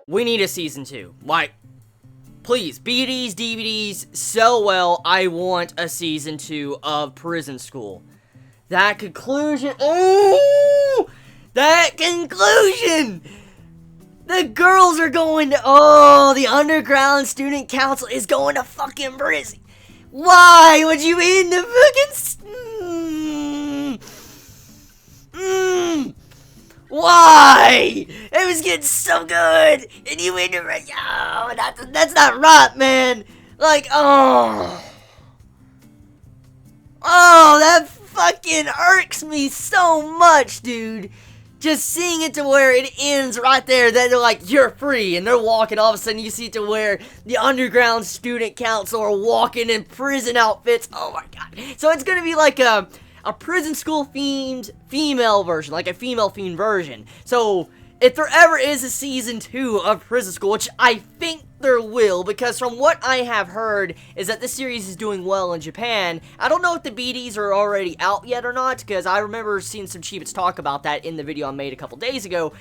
We need a season 2. Like, please, BDs, DVDs, sell well. I want a season 2 of Prison School. That conclusion. Oh! That conclusion! The girls are going to. Oh, the underground student council is going to fucking prison. Why would you end the fucking. Why? It was getting so good, and you ended it. Yo, that's not right, man. Like, oh, that fucking irks me so much, dude. Just seeing it to where it ends right there, that they're like, you're free, and they're walking, all of a sudden you see it to where the underground student council are walking in prison outfits. Oh my god. So it's gonna be like a prison school themed female version, like a female themed version. So if there ever is a season 2 of Prison School, which I think there will, because from what I have heard is that this series is doing well in Japan. I don't know if the BDs are already out yet or not, because I remember seeing some Chibits talk about that in the video I made a couple days ago.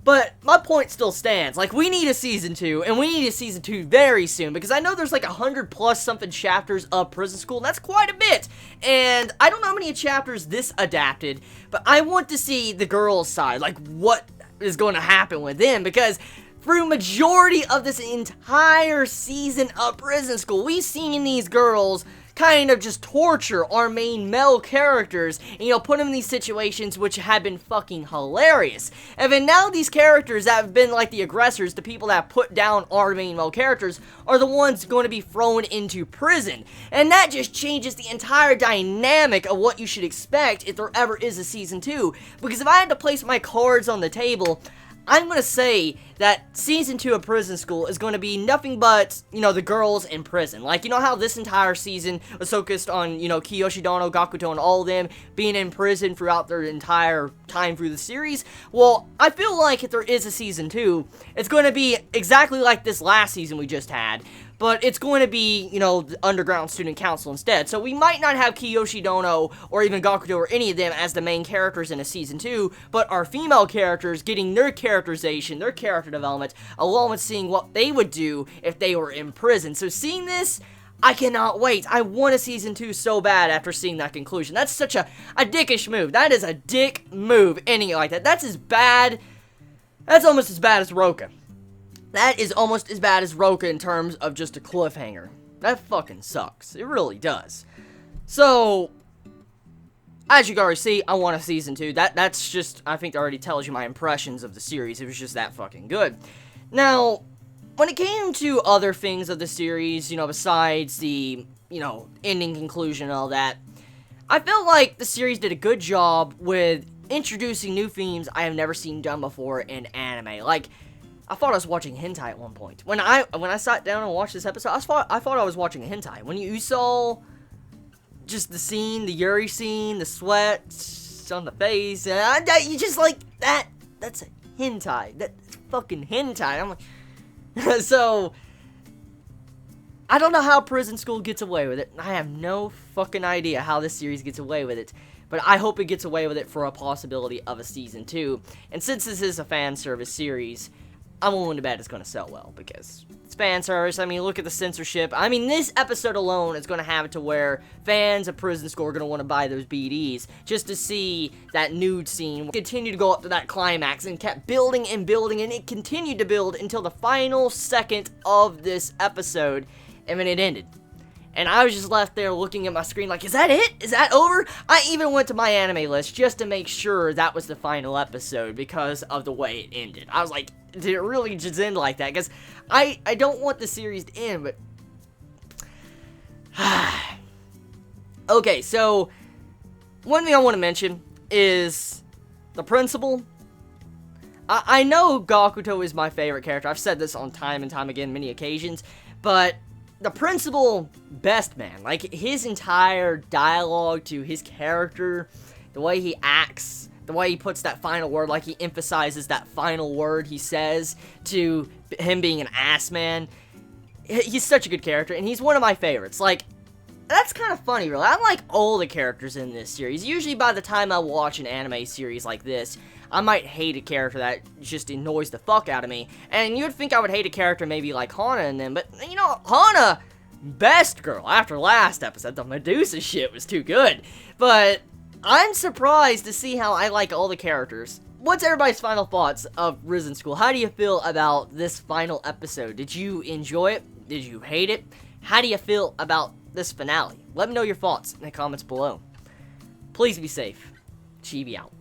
But my point still stands. Like, we need a season 2, and we need a season 2 very soon, because I know there's like 100 plus something chapters of Prison School, and that's quite a bit. And I don't know how many chapters this adapted, but I want to see the girls' side, like what is going to happen with them, because through majority of this entire season of Prison School, we've seen these girls kind of just torture our main male characters, and, you know, put them in these situations which have been fucking hilarious. And then now these characters that have been like the aggressors, the people that put down our main male characters, are the ones going to be thrown into prison. And that just changes the entire dynamic of what you should expect if there ever is a season 2. Because if I had to place my cards on the table, I'm going to say that season 2 of Prison School is going to be nothing but, you know, the girls in prison. Like, you know how this entire season was focused on, you know, Kiyoshi Dono, Gakuto, and all of them being in prison throughout their entire time through the series? Well, I feel like if there is a season 2, it's going to be exactly like this last season we just had, but it's going to be, you know, the Underground Student Council instead. So we might not have Kiyoshi Dono or even Gakuto or any of them as the main characters in a season 2, but our female characters getting their characterization, their character development, along with seeing what they would do if they were in prison. So seeing this, I cannot wait. I want a season 2 so bad after seeing that conclusion. That's such a dickish move. That is a dick move, ending it like that. That's as bad, that's almost as bad as Roka. That is almost as bad as Roka in terms of just a cliffhanger. That fucking sucks. It really does. So, as you can already see, I want a season 2. That's just, I think that already tells you my impressions of the series. It was just that fucking good. Now, when it came to other things of the series, you know, besides the, you know, ending conclusion and all that, I felt like the series did a good job with introducing new themes I have never seen done before in anime. Like, I thought I was watching hentai at one point. When I sat down and watched this episode, I thought I was watching a hentai. When you saw just the scene, the Yuri scene, the sweat on the face, you just like, that's a hentai. That's fucking hentai. I'm like, so, I don't know how Prison School gets away with it. I have no fucking idea how this series gets away with it. But I hope it gets away with it for a possibility of a season 2. And since this is a fan service series, I'm willing to bet it's going to sell well, because it's fan service. I mean, look at the censorship. I mean, this episode alone is going to have it to where fans of Prison School are going to want to buy those BDs just to see that nude scene continue to go up to that climax, and kept building and building, and it continued to build until the final second of this episode, and then it ended. And I was just left there looking at my screen like, is that it? Is that over? I even went to my anime list just to make sure that was the final episode because of the way it ended. I was like, did it really just end like that? Because I don't want the series to end, but... Okay, so one thing I want to mention is the principal. I know Gakuto is my favorite character. I've said this on time and time again, many occasions, but the principal, best man. Like, his entire dialogue to his character, the way he acts, the way he puts that final word, like he emphasizes that final word he says to him being an ass man. He's such a good character, and he's one of my favorites. Like, that's kind of funny, really. I like all the characters in this series. Usually by the time I watch an anime series like this, I might hate a character that just annoys the fuck out of me. And you'd think I would hate a character maybe like Hana in them, but, you know, Hana, best girl. After last episode, the Medusa shit was too good. But I'm surprised to see how I like all the characters. What's everybody's final thoughts of Prison School? How do you feel about this final episode? Did you enjoy it? Did you hate it? How do you feel about this finale? Let me know your thoughts in the comments below. Please be safe. Chibi out.